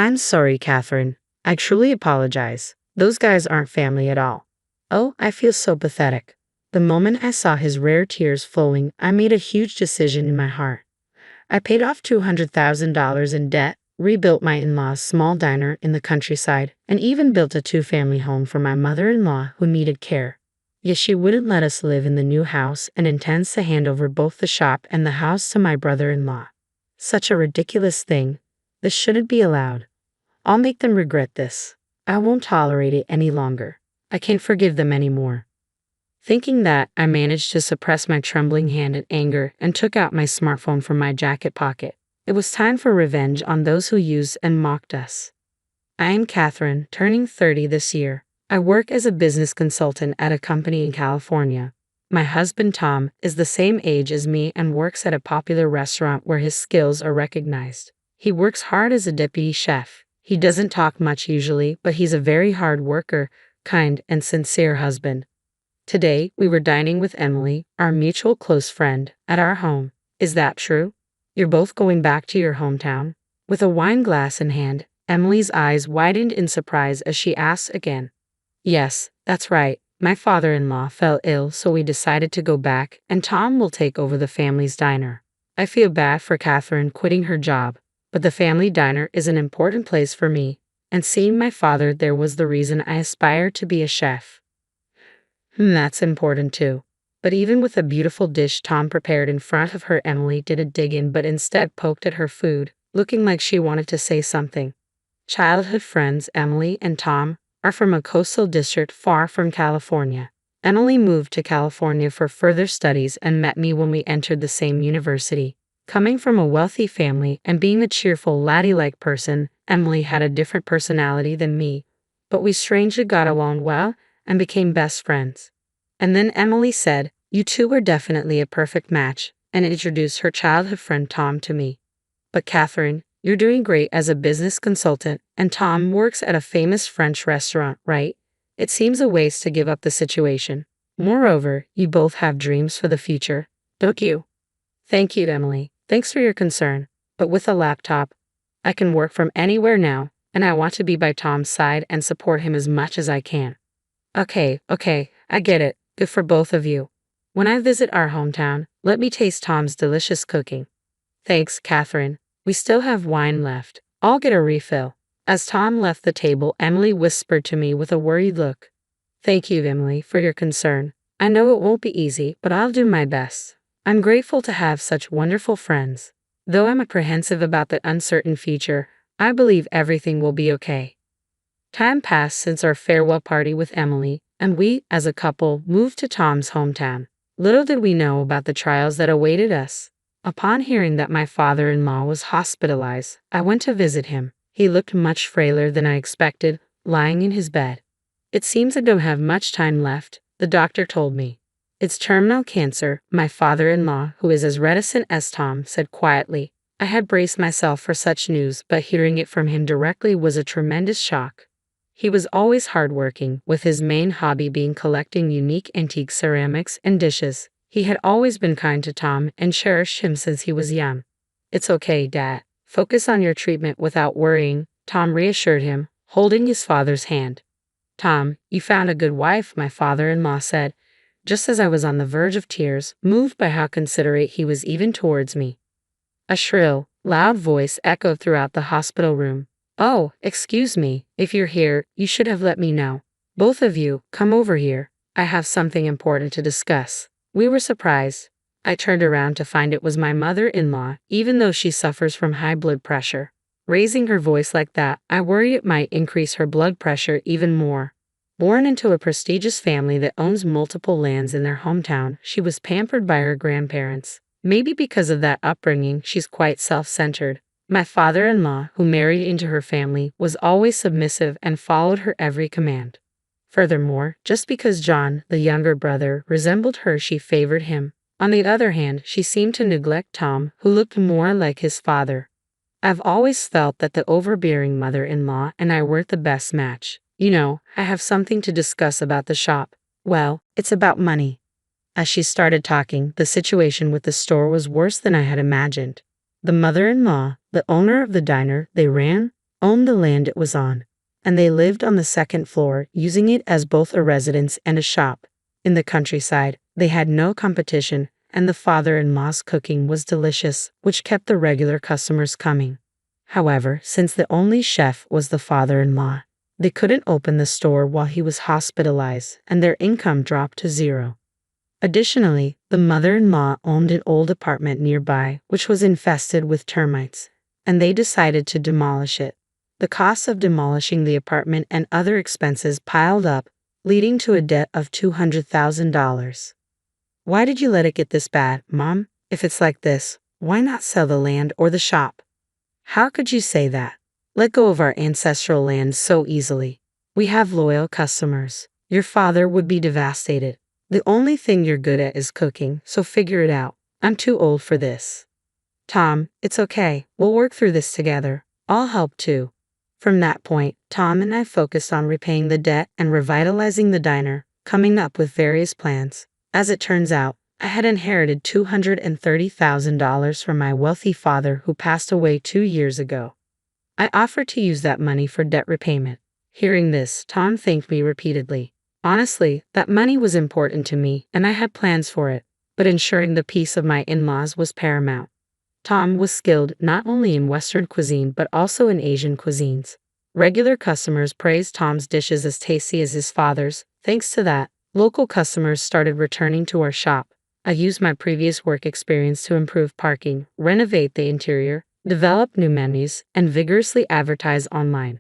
I'm sorry, Catherine. I truly apologize. Those guys aren't family at all. Oh, I feel so pathetic. The moment I saw his rare tears flowing, I made a huge decision in my heart. I paid off $200,000 in debt, rebuilt my in-laws' small diner in the countryside, and even built a two-family home for my mother-in-law who needed care. Yet she wouldn't let us live in the new house and intends to hand over both the shop and the house to my brother-in-law. Such a ridiculous thing. This shouldn't be allowed. I'll make them regret this. I won't tolerate it any longer. I can't forgive them anymore. Thinking that, I managed to suppress my trembling hand in anger and took out my smartphone from my jacket pocket. It was time for revenge on those who used and mocked us. I am Catherine, turning 30 this year. I work as a business consultant at a company in California. My husband Tom is the same age as me and works at a popular restaurant where his skills are recognized. He works hard as a deputy chef. He doesn't talk much usually, but he's a very hard worker, kind, and sincere husband. Today, we were dining with Emily, our mutual close friend, at our home. Is that true? You're both going back to your hometown? With a wine glass in hand, Emily's eyes widened in surprise as she asked again. Yes, that's right. My father-in-law fell ill, so we decided to go back, and Tom will take over the family's diner. I feel bad for Catherine quitting her job, but the family diner is an important place for me, and seeing my father there was the reason I aspired to be a chef. That's important too. But even with a beautiful dish Tom prepared in front of her, Emily didn't dig in but instead poked at her food, looking like she wanted to say something. Childhood friends Emily and Tom are from a coastal district far from California. Emily moved to California for further studies and met me when we entered the same university. Coming from a wealthy family and being a cheerful, laddie-like person, Emily had a different personality than me, but we strangely got along well and became best friends. And then Emily said, "You two are definitely a perfect match," and introduced her childhood friend Tom to me. But Catherine, you're doing great as a business consultant, and Tom works at a famous French restaurant, right? It seems a waste to give up the situation. Moreover, you both have dreams for the future, don't you? Thank you, Emily. Thanks for your concern. But with a laptop, I can work from anywhere now, and I want to be by Tom's side and support him as much as I can. Okay, I get it. Good for both of you. When I visit our hometown, let me taste Tom's delicious cooking. Thanks, Catherine. We still have wine left. I'll get a refill. As Tom left the table, Emily whispered to me with a worried look. Thank you, Emily, for your concern. I know it won't be easy, but I'll do my best. I'm grateful to have such wonderful friends. Though I'm apprehensive about the uncertain future, I believe everything will be okay. Time passed since our farewell party with Emily, and we, as a couple, moved to Tom's hometown. Little did we know about the trials that awaited us. Upon hearing that my father-in-law was hospitalized, I went to visit him. He looked much frailer than I expected, lying in his bed. It seems I don't have much time left, the doctor told me. It's terminal cancer, my father-in-law, who is as reticent as Tom, said quietly. I had braced myself for such news, but hearing it from him directly was a tremendous shock. He was always hardworking, with his main hobby being collecting unique antique ceramics and dishes. He had always been kind to Tom and cherished him since he was young. It's okay, Dad. Focus on your treatment without worrying, Tom reassured him, holding his father's hand. Tom, you found a good wife, my father-in-law said, just as I was on the verge of tears, moved by how considerate he was even towards me. A shrill, loud voice echoed throughout the hospital room. Oh, excuse me, if you're here, you should have let me know. Both of you, come over here. I have something important to discuss. We were surprised. I turned around to find it was my mother-in-law, even though she suffers from high blood pressure. Raising her voice like that, I worry it might increase her blood pressure even more. Born into a prestigious family that owns multiple lands in their hometown, she was pampered by her grandparents. Maybe because of that upbringing, she's quite self-centered. My father-in-law, who married into her family, was always submissive and followed her every command. Furthermore, just because John, the younger brother, resembled her, she favored him. On the other hand, she seemed to neglect Tom, who looked more like his father. I've always felt that the overbearing mother-in-law and I weren't the best match. You know, I have something to discuss about the shop. Well, it's about money. As she started talking, the situation with the store was worse than I had imagined. The mother-in-law, the owner of the diner they ran, owned the land it was on, and they lived on the second floor, using it as both a residence and a shop. In the countryside, they had no competition, and the father-in-law's cooking was delicious, which kept the regular customers coming. However, since the only chef was the father-in-law, they couldn't open the store while he was hospitalized, and their income dropped to zero. Additionally, the mother-in-law owned an old apartment nearby, which was infested with termites, and they decided to demolish it. The cost of demolishing the apartment and other expenses piled up, leading to a debt of $200,000. Why did you let it get this bad, Mom? If it's like this, why not sell the land or the shop? How could you say that? Let go of our ancestral land so easily. We have loyal customers. Your father would be devastated. The only thing you're good at is cooking, so figure it out. I'm too old for this. Tom, it's okay. We'll work through this together. I'll help too. From that point, Tom and I focused on repaying the debt and revitalizing the diner, coming up with various plans. As it turns out, I had inherited $230,000 from my wealthy father who passed away 2 years ago. I offered to use that money for debt repayment. Hearing this, Tom thanked me repeatedly. Honestly, that money was important to me, and I had plans for it, but ensuring the peace of my in-laws was paramount. Tom was skilled not only in Western cuisine but also in Asian cuisines. Regular customers praised Tom's dishes as tasty as his father's. Thanks to that, local customers started returning to our shop. I used my previous work experience to improve parking, renovate the interior, develop new menus, and vigorously advertise online.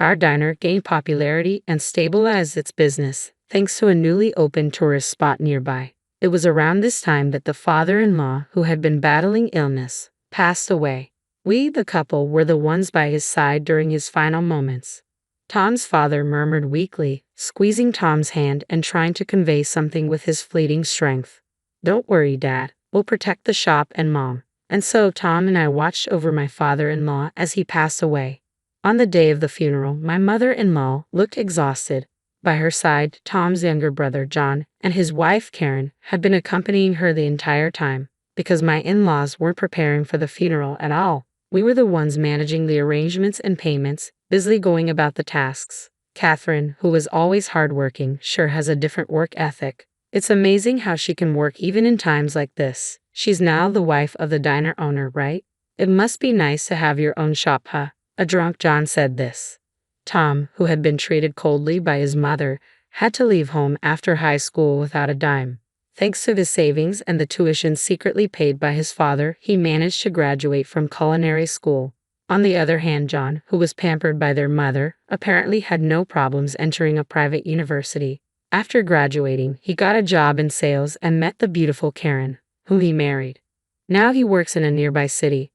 Our diner gained popularity and stabilized its business, thanks to a newly opened tourist spot nearby. It was around this time that the father-in-law, who had been battling illness, passed away. We, the couple, were the ones by his side during his final moments. Tom's father murmured weakly, squeezing Tom's hand and trying to convey something with his fleeting strength. "Don't worry, Dad. We'll protect the shop and Mom." And so Tom and I watched over my father-in-law as he passed away. On the day of the funeral, my mother-in-law looked exhausted. By her side, Tom's younger brother, John, and his wife, Karen, had been accompanying her the entire time. Because my in-laws weren't preparing for the funeral at all, we were the ones managing the arrangements and payments, busily going about the tasks. Catherine, who was always hardworking, sure has a different work ethic. It's amazing how she can work even in times like this. She's now the wife of the diner owner, right? It must be nice to have your own shop, huh? A drunk John said this. Tom, who had been treated coldly by his mother, had to leave home after high school without a dime. Thanks to his savings and the tuition secretly paid by his father, he managed to graduate from culinary school. On the other hand, John, who was pampered by their mother, apparently had no problems entering a private university. After graduating, he got a job in sales and met the beautiful Karen, whom he married. Now he works in a nearby city.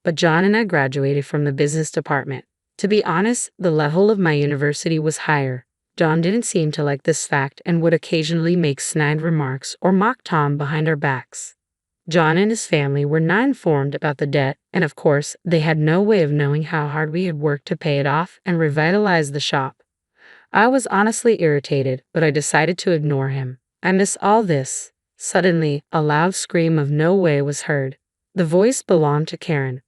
But John and I graduated from the business department. To be honest, the level of my university was higher. John didn't seem to like this fact and would occasionally make snide remarks or mock Tom behind our backs. John and his family were not informed about the debt, and of course, they had no way of knowing how hard we had worked to pay it off and revitalize the shop. I was honestly irritated, but I decided to ignore him. I miss all this. Suddenly, a loud scream of "No way" was heard. The voice belonged to Karen.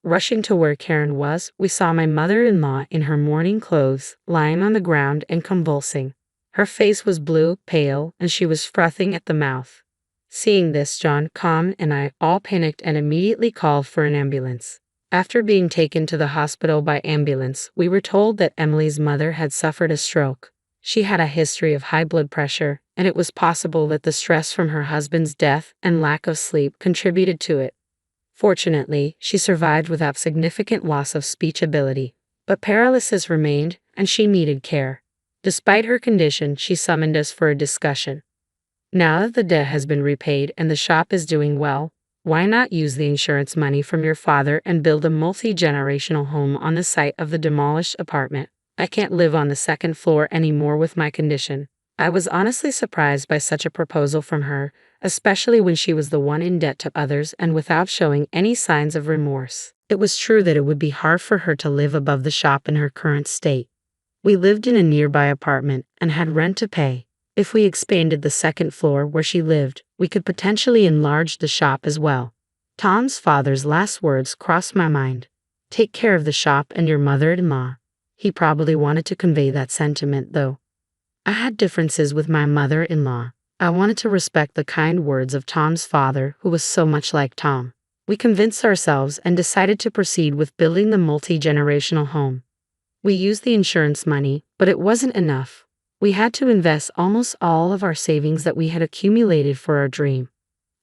Rushing to where Karen was, we saw my mother-in-law in her mourning clothes, lying on the ground and convulsing. Her face was blue, pale, and she was frothing at the mouth. Seeing this, John, Tom, and I all panicked and immediately called for an ambulance. After being taken to the hospital by ambulance, we were told that Emily's mother had suffered a stroke. She had a history of high blood pressure, and it was possible that the stress from her husband's death and lack of sleep contributed to it. Fortunately, she survived without significant loss of speech ability, but paralysis remained, and she needed care. Despite her condition, she summoned us for a discussion. Now that the debt has been repaid and the shop is doing well, why not use the insurance money from your father and build a multi-generational home on the site of the demolished apartment? I can't live on the second floor anymore with my condition. I was honestly surprised by such a proposal from her, especially when she was the one in debt to others and without showing any signs of remorse. It was true that it would be hard for her to live above the shop in her current state. We lived in a nearby apartment and had rent to pay. If we expanded the second floor where she lived, we could potentially enlarge the shop as well. Tom's father's last words crossed my mind. Take care of the shop and your mother-in-law. He probably wanted to convey that sentiment, though. I had differences with my mother-in-law. I wanted to respect the kind words of Tom's father, who was so much like Tom. We convinced ourselves and decided to proceed with building the multi-generational home. We used the insurance money, but it wasn't enough. We had to invest almost all of our savings that we had accumulated for our dream.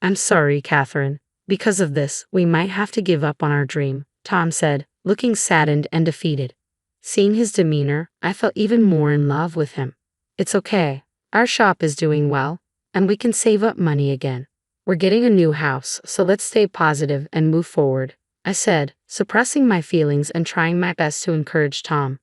I'm sorry, Catherine. Because of this, we might have to give up on our dream, Tom said, looking saddened and defeated. Seeing his demeanor, I felt even more in love with him. It's okay. Our shop is doing well, and we can save up money again. We're getting a new house, so let's stay positive and move forward, I said, suppressing my feelings and trying my best to encourage Tom.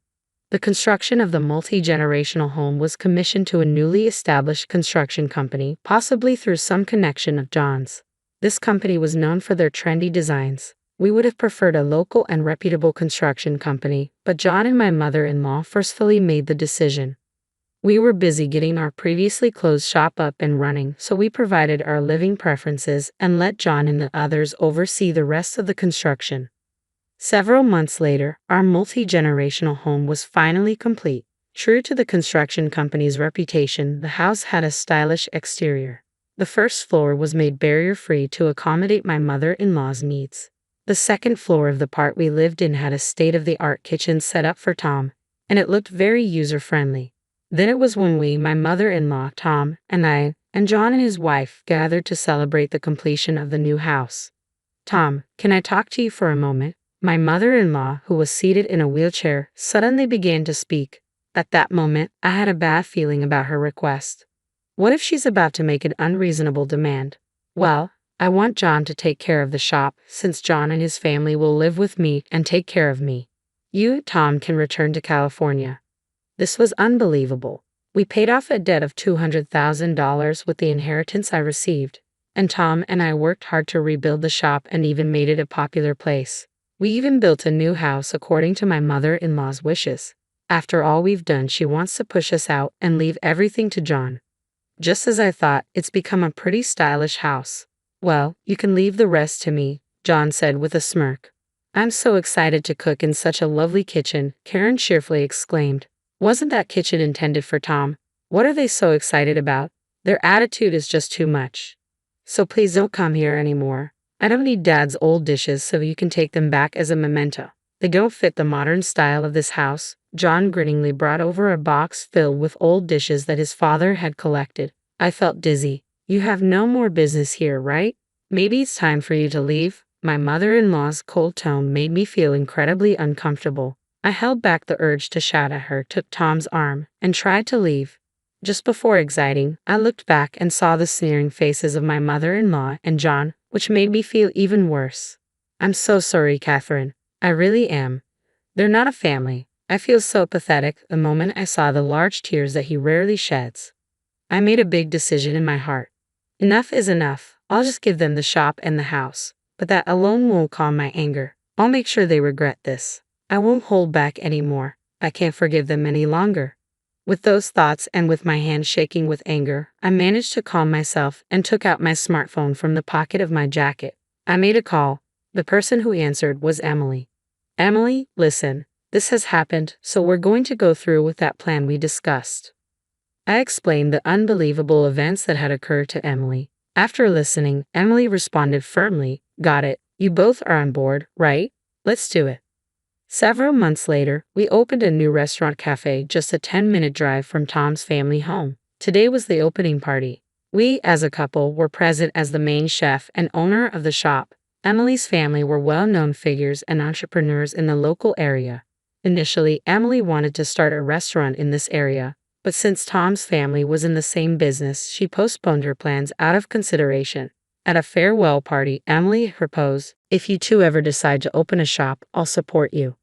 The construction of the multi-generational home was commissioned to a newly established construction company, possibly through some connection of John's. This company was known for their trendy designs. We would have preferred a local and reputable construction company, but John and my mother-in-law forcefully made the decision. We were busy getting our previously closed shop up and running, so we provided our living preferences and let John and the others oversee the rest of the construction. Several months later, our multi-generational home was finally complete. True to the construction company's reputation, the house had a stylish exterior. The first floor was made barrier-free to accommodate my mother-in-law's needs. The second floor of the part we lived in had a state-of-the-art kitchen set up for Tom, and it looked very user-friendly. Then it was when we, my mother-in-law, Tom, and I, and John and his wife, gathered to celebrate the completion of the new house. Tom, can I talk to you for a moment? My mother-in-law, who was seated in a wheelchair, suddenly began to speak. At that moment, I had a bad feeling about her request. What if she's about to make an unreasonable demand? Well, I want John to take care of the shop, since John and his family will live with me and take care of me. You, Tom, can return to California. This was unbelievable. We paid off a debt of $200,000 with the inheritance I received, and Tom and I worked hard to rebuild the shop and even made it a popular place. We even built a new house according to my mother-in-law's wishes. After all we've done, she wants to push us out and leave everything to John. Just as I thought, it's become a pretty stylish house. Well, you can leave the rest to me, John said with a smirk. I'm so excited to cook in such a lovely kitchen, Karen cheerfully exclaimed. Wasn't that kitchen intended for Tom? What are they so excited about? Their attitude is just too much. So please don't come here anymore. I don't need Dad's old dishes, so you can take them back as a memento. They don't fit the modern style of this house. John grinningly brought over a box filled with old dishes that his father had collected. I felt dizzy. You have no more business here, right? Maybe it's time for you to leave. My mother-in-law's cold tone made me feel incredibly uncomfortable. I held back the urge to shout at her, took Tom's arm, and tried to leave. Just before exiting, I looked back and saw the sneering faces of my mother-in-law and John, which made me feel even worse. I'm so sorry, Catherine. I really am. They're not a family. I feel so pathetic the moment I saw the large tears that he rarely sheds. I made a big decision in my heart. Enough is enough. I'll just give them the shop and the house. But that alone won't calm my anger. I'll make sure they regret this. I won't hold back anymore. I can't forgive them any longer. With those thoughts and with my hand shaking with anger, I managed to calm myself and took out my smartphone from the pocket of my jacket. I made a call. The person who answered was Emily. Emily, listen, this has happened, so we're going to go through with that plan we discussed. I explained the unbelievable events that had occurred to Emily. After listening, Emily responded firmly, Got it. You both are on board, right? Let's do it. Several months later, we opened a new restaurant cafe just a 10-minute drive from Tom's family home. Today was the opening party. We, as a couple, were present as the main chef and owner of the shop. Emily's family were well-known figures and entrepreneurs in the local area. Initially, Emily wanted to start a restaurant in this area, but since Tom's family was in the same business, she postponed her plans out of consideration. At a farewell party, Emily proposed, If you two ever decide to open a shop, I'll support you.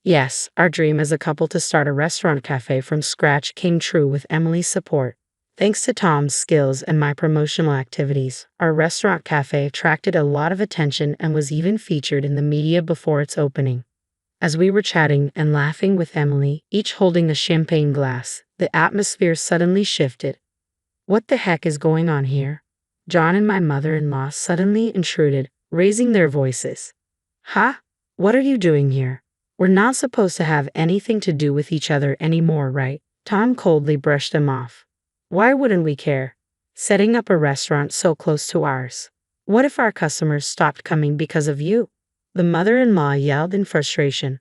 Yes, our dream as a couple to start a restaurant cafe from scratch came true with Emily's support. Thanks to Tom's skills and my promotional activities, our restaurant cafe attracted a lot of attention and was even featured in the media before its opening. As we were chatting and laughing with Emily, each holding a champagne glass, the atmosphere suddenly shifted. What the heck is going on here? John and my mother-in-law suddenly intruded, raising their voices. Huh? What are you doing here? We're not supposed to have anything to do with each other anymore, right? Tom coldly brushed him off. Why wouldn't we care? Setting up a restaurant so close to ours. What if our customers stopped coming because of you? The mother-in-law yelled in frustration.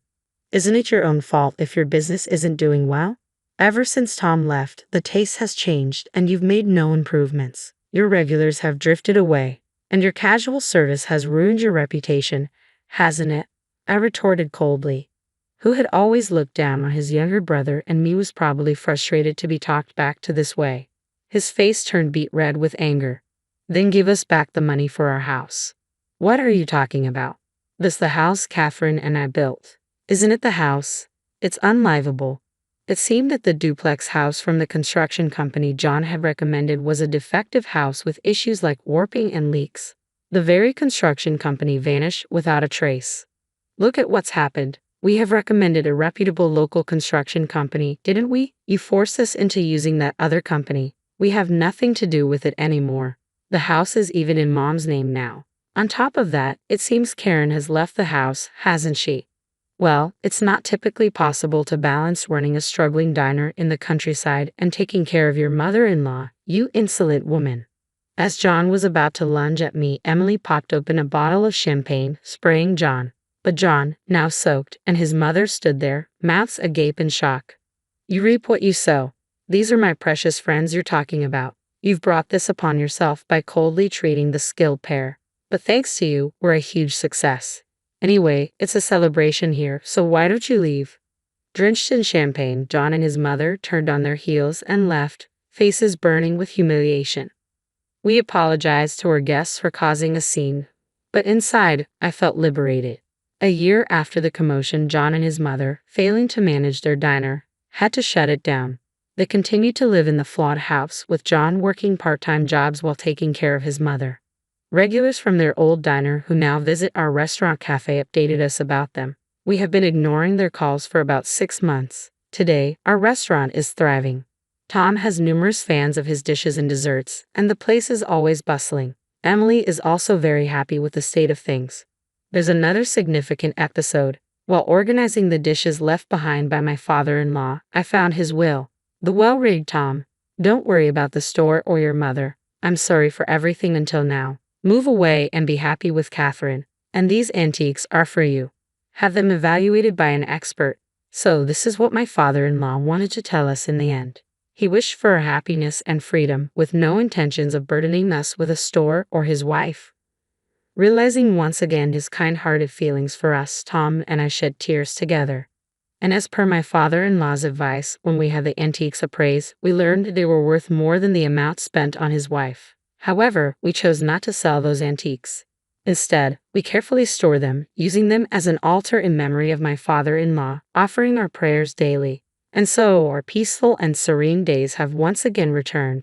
Isn't it your own fault if your business isn't doing well? Ever since Tom left, the taste has changed and you've made no improvements. Your regulars have drifted away, and your casual service has ruined your reputation, hasn't it? I retorted coldly. Who had always looked down on his younger brother and me was probably frustrated to be talked back to this way. His face turned beet red with anger. Then give us back the money for our house. What are you talking about? This the house Catherine and I built. Isn't it the house? It's unlivable. It seemed that the duplex house from the construction company John had recommended was a defective house with issues like warping and leaks. The very construction company vanished without a trace. Look at what's happened. We have recommended a reputable local construction company, didn't we? You forced us into using that other company. We have nothing to do with it anymore. The house is even in Mom's name now. On top of that, it seems Karen has left the house, hasn't she? Well, it's not typically possible to balance running a struggling diner in the countryside and taking care of your mother-in-law, you insolent woman. As John was about to lunge at me, Emily popped open a bottle of champagne, spraying John. But John, now soaked, and his mother stood there, mouths agape in shock. You reap what you sow. These are my precious friends you're talking about. You've brought this upon yourself by coldly treating the skilled pair. But thanks to you, we're a huge success. Anyway, it's a celebration here, so why don't you leave? Drenched in champagne, John and his mother turned on their heels and left, faces burning with humiliation. We apologized to our guests for causing a scene, but inside, I felt liberated. A year after the commotion, John and his mother, failing to manage their diner, had to shut it down. They continued to live in the flawed house, with John working part-time jobs while taking care of his mother. Regulars from their old diner who now visit our restaurant cafe updated us about them. We have been ignoring their calls for about 6 months. Today, our restaurant is thriving. Tom has numerous fans of his dishes and desserts, and the place is always bustling. Emily is also very happy with the state of things. There's another significant episode. While organizing the dishes left behind by my father-in-law, I found his will. The well-rigged Tom. Don't worry about the store or your mother. I'm sorry for everything until now. Move away and be happy with Catherine. And these antiques are for you. Have them evaluated by an expert. So this is what my father-in-law wanted to tell us in the end. He wished for our happiness and freedom with no intentions of burdening us with a store or his wife. Realizing once again his kind-hearted feelings for us, Tom and I shed tears together. And as per my father-in-law's advice, when we had the antiques appraised, we learned they were worth more than the amount spent on his wife. However, we chose not to sell those antiques. Instead, we carefully store them, using them as an altar in memory of my father-in-law, offering our prayers daily. And so our peaceful and serene days have once again returned.